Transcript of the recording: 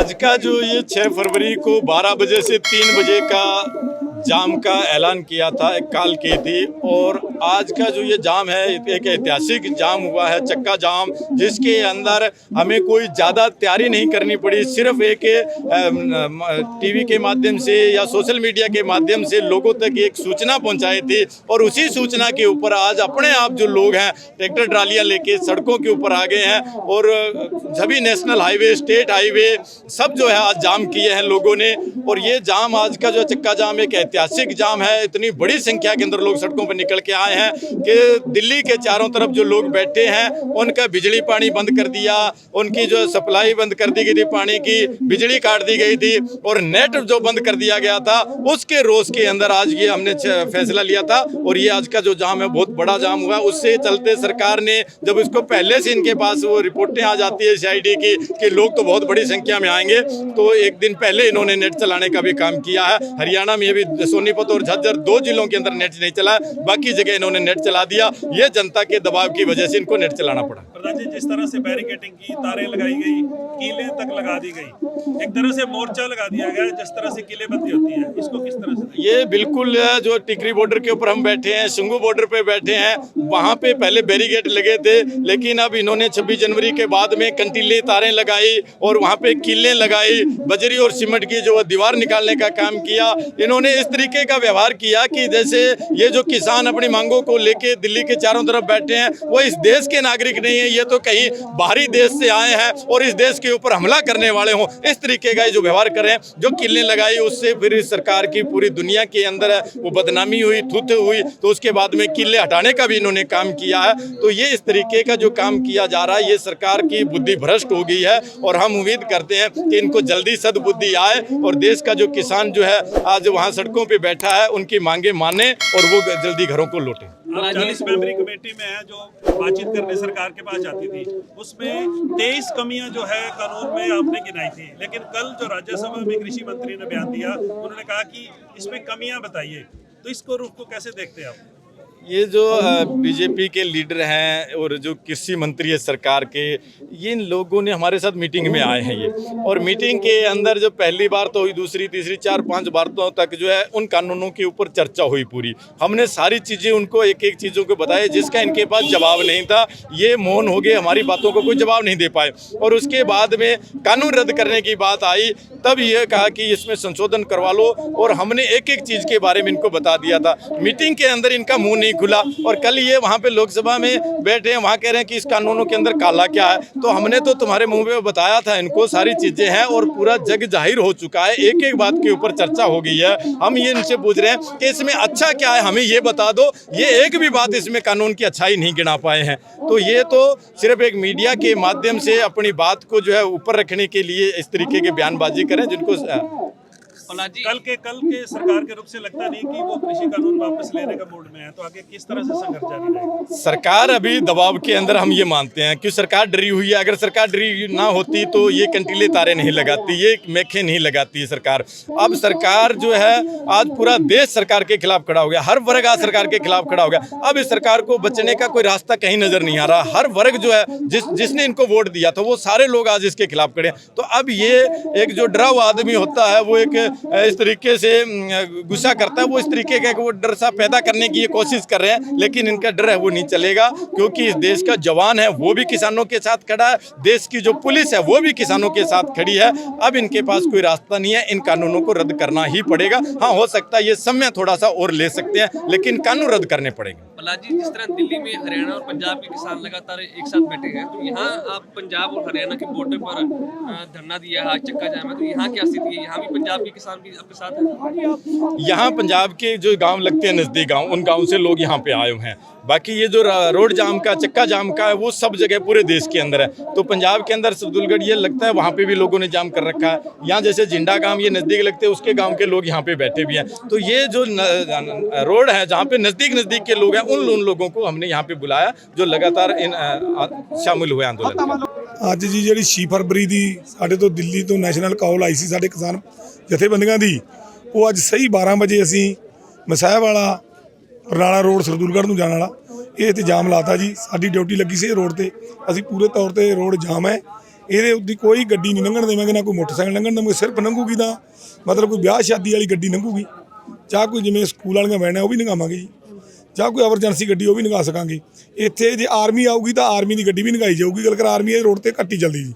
आज का जो ये 6 फरवरी को 12 बजे से 3 बजे का जाम का ऐलान किया था, एक काल की थी, और आज का जो ये जाम है एक ऐतिहासिक जाम हुआ है, चक्का जाम, जिसके अंदर हमें कोई ज़्यादा तैयारी नहीं करनी पड़ी। सिर्फ एक टीवी के माध्यम से या सोशल मीडिया के माध्यम से लोगों तक एक सूचना पहुंचाई थी, और उसी सूचना के ऊपर आज अपने आप जो लोग हैं ट्रैक्टर ट्रालियाँ लेके सड़कों के ऊपर आ गए हैं, और सभी नेशनल हाईवे, स्टेट हाईवे सब जो है आज जाम किए हैं लोगों ने। और ये जाम, आज का जो चक्का जाम, एक ऐतिहासिक जाम है। इतनी बड़ी संख्या के अंदर लोग सड़कों पर निकल के आए हैं कि दिल्ली के चारों तरफ जो लोग बैठे हैं उनका बिजली पानी बंद कर दिया, उनकी जो सप्लाई बंद कर दी गई थी, पानी की बिजली काट दी गई थी, और नेट जो बंद कर दिया गया था, उसके रोष के अंदर आज ये हमने फैसला लिया था। और ये आज का जो जाम है बहुत बड़ा जाम हुआ। उससे चलते सरकार ने, जब इसको पहले से इनके पास वो रिपोर्टें आ जाती है CID की कि लोग तो बहुत बड़ी संख्या में आएंगे, तो एक दिन पहले इन्होंने नेट चलाने का भी काम किया है। हरियाणा में भी सोनीपत और झज्जर 2 जिलों के अंदर नेट नहीं चला, बाकी जगह इन्होंने नेट चला दिया। ये जनता के दबाव की वजह से इनको नेट चलाना पड़ा। प्रधान जी, जिस तरह से बैरिकेडिंग की, तारें लगाई गई, कीलें तक लगा दी गई, एक तरह से मोर्चा लगा दिया गया, जिस तरह से किलेबंदी होती है, इसको किस तरह से? ये बिल्कुल जो टिकरी बॉर्डर के ऊपर हम बैठे हैं, सिंगू बॉर्डर पे बैठे हैं, वहाँ पे पहले बैरिकेड लगे थे, लेकिन अब इन्होंने 26 जनवरी के बाद में कंटीले तारें लगाई और वहाँ पे कीलें लगाई, बजरी और सीमेंट की जो दीवार निकालने का काम किया। इन्होंने इस तरीके का व्यवहार किया कि जैसे ये जो किसान अपनी मांगों को लेके दिल्ली के चारों तरफ बैठे हैं, वो इस देश के नागरिक नहीं है, ये तो कहीं बाहरी देश से आए हैं और इस देश के ऊपर हमला करने वाले हों, इस तरीके का जो व्यवहार कर रहे हैं। जो किलें लगाई, उससे फिर इस सरकार की पूरी दुनिया के अंदर वो बदनामी हुई, थूथ हुई, तो उसके बाद में किले हटाने का भी इन्होंने काम किया है। तो ये इस तरीके का जो काम किया जा रहा है, ये सरकार की बुद्धि भ्रष्ट हो गई है, और हम उम्मीद करते हैं कि इनको जल्दी सद्बुद्धि आए और देश का जो किसान जो है आज वहाँ सड़कों पर बैठा है, उनकी मांगे माने और वो जल्दी घरों को लौटे। 40 मेंबरी कमेटी में है जो बातचीत करने सरकार के पास जाती थी, उसमें 23 कमियां जो है कानून में आपने गिनाई थी, लेकिन कल जो राज्यसभा में कृषि मंत्री ने बयान दिया, उन्होंने कहा कि इसमें कमियां बताइए। तो इसको रुख को कैसे देखते हैं आप? ये जो बीजेपी के लीडर हैं और जो कृषि मंत्री है सरकार के, ये इन लोगों ने हमारे साथ मीटिंग में आए हैं ये, और मीटिंग के अंदर जो पहली बार तो हुई, दूसरी, तीसरी, 4-5 बातों तक जो है उन कानूनों के ऊपर चर्चा हुई पूरी। हमने सारी चीज़ें उनको एक एक चीज़ों को बताया जिसका इनके पास जवाब नहीं था। ये मौन हो गए, हमारी बातों को कोई जवाब नहीं दे पाए, और उसके बाद में कानून रद्द करने की बात आई, तब ये कहा कि इसमें संशोधन करवा लो, और हमने एक एक चीज़ के बारे में इनको बता दिया था। मीटिंग के अंदर इनका मुंह नहीं खुला, और कल ये वहाँ पे लोकसभा में बैठे हैं, वहाँ कह रहे हैं कि इस कानूनों के अंदर काला क्या है। तो हमने तो तुम्हारे मुंह पे बताया था इनको, सारी चीज़ें हैं और पूरा जग जाहिर हो चुका है, एक एक बात के ऊपर चर्चा हो गई है। हम ये इनसे पूछ रहे हैं कि इसमें अच्छा क्या है, हमें ये बता दो। ये एक भी बात इसमें कानून की अच्छाई नहीं गिना पाए हैं। तो ये तो सिर्फ एक मीडिया के माध्यम से अपनी बात को जो है ऊपर रखने के लिए इस तरीके की बयानबाजी करें, जिनको कल के सरकार के रुख से लगता नहीं कि वो कृषि कानून वापस लेने का मूड में है, तो आगे किस तरह से संघर्ष जारी रहेगा? सरकार अभी दबाव के अंदर, हम ये मानते हैं कि सरकार डरी हुई है। अगर सरकार डरी ना होती तो ये कंटीले तारे नहीं लगाती, ये मेखें नहीं लगाती है सरकार। अब सरकार जो है, आज पूरा देश सरकार के खिलाफ खड़ा हो गया, हर वर्ग आज सरकार के खिलाफ खड़ा हो गया। अब इस सरकार को बचने का कोई रास्ता कहीं नजर नहीं आ रहा। हर वर्ग जो है, जिसने इनको वोट दिया था, वो सारे लोग आज इसके खिलाफ खड़े हैं। तो अब ये एक जो डरा हुआ आदमी होता है, वो एक इस तरीके से गुस्सा करता है, वो इस तरीके का वो डर सा पैदा करने की ये कोशिश कर रहे हैं, लेकिन इनका डर है वो नहीं चलेगा, क्योंकि इस देश का जवान है वो भी किसानों के साथ खड़ा है, देश की जो पुलिस है वो भी किसानों के साथ खड़ी है। अब इनके पास कोई रास्ता नहीं है, इन कानूनों को रद्द करना ही पड़ेगा। हाँ, हो सकता है ये समय थोड़ा सा और ले सकते हैं, लेकिन कानून रद्द करने पड़ेंगे। जी, जिस तरह दिल्ली में हरियाणा और पंजाब के किसान लगातार एक साथ बैठे हैं, तो यहाँ आप पंजाब और हरियाणा के बॉर्डर पर धरना दिया है, चक्का जाम है, तो यहाँ क्या स्थिति है? यहाँ भी पंजाब के किसान भी आपके साथ हैं? यहाँ पंजाब के जो गांव लगते हैं, नज़दीक गांव, उन गांव से लोग यहाँ पे आए हुए हैं। बाकी ये जो रोड जाम का, चक्का जाम का है, वो सब जगह पूरे देश के अंदर है। तो पंजाब के अंदर सदुलगढ़ ये लगता है, वहाँ पे भी लोगों ने जाम कर रखा है। यहाँ जैसे जिंडा गांव ये नज़दीक लगते हैं, उसके गांव के लोग यहाँ पे बैठे भी हैं। तो ये जो रोड है जहाँ पे नज़दीक के लोग हैं, उन लोगों को हमने यहाँ पे बुलाया, जो लगातार शामिल हुए आंदोलन में। ਅੱਜ ਜੀ ਜਿਹੜੀ 6 ਫਰਵਰੀ ਦੀ ਸਾਡੇ ਤੋਂ ਦਿੱਲੀ ਤੋਂ ਨੈਸ਼ਨਲ ਕਾਲ ਆਈ ਸੀ ਸਾਡੇ ਕਿਸਾਨ ਜਥੇਬੰਦੀਆਂ ਦੀ, ਉਹ ਅੱਜ ਸਹੀ 12 ਵਜੇ ਅਸੀਂ ਮਸਾਇਆ ਵਾਲਾ ਬਰਨਾਲਾ ਰੋਡ ਸਰਦੂਲਗੜ੍ਹ ਨੂੰ ਜਾਣ ਵਾਲਾ ਇਹ ਤੇ ਜਾਮ ਲਾਤਾ ਜੀ। ਸਾਡੀ ਡਿਊਟੀ ਲੱਗੀ ਸੀ ਰੋਡ ਤੇ, ਅਸੀਂ ਪੂਰੇ ਤੌਰ ਤੇ ਰੋਡ ਜਾਮ ਹੈ। ਇਹਦੇ ਉੱਤੇ ਕੋਈ ਗੱਡੀ ਨਹੀਂ ਲੰਘਣ ਦੇਵਾਂਗੇ, ਨਾ ਕੋਈ ਮੋਟਰਸਾਈਕਲ ਲੰਘਣ ਦੇਵਾਂਗੇ। ਸਿਰਫ ਲੰਘੂਗੀ ਤਾਂ ਮਤਲਬ ਕੋਈ ਵਿਆਹ ਸ਼ਾਦੀ ਵਾਲੀ ਗੱਡੀ ਲੰਘੂਗੀ, ਜਾਂ ਕੋਈ ਜਿਵੇਂ ਸਕੂਲ ਵਾਲੀਆਂ ਵੈਨਾਂ ਉਹ ਵੀ ਲੰਘਾਵਾਂਗੇ ਜੀ, ਜਾਂ ਕੋਈ ਐਮਰਜੈਂਸੀ ਗੱਡੀ ਉਹ ਵੀ ਲੰਘਾ ਸਕਾਂਗੇ। ਇੱਥੇ ਜੇ ਆਰਮੀ ਆਊਗੀ ਤਾਂ ਆਰਮੀ ਦੀ ਗੱਡੀ ਵੀ ਲੰਘਾਈ ਜਾਊਗੀ, ਗੱਲ ਕਰ ਆਰਮੀ ਇਹ ਰੋਡ ਤੇ ਘੱਟ ਹੀ ਚੱਲਦੀ ਜੀ।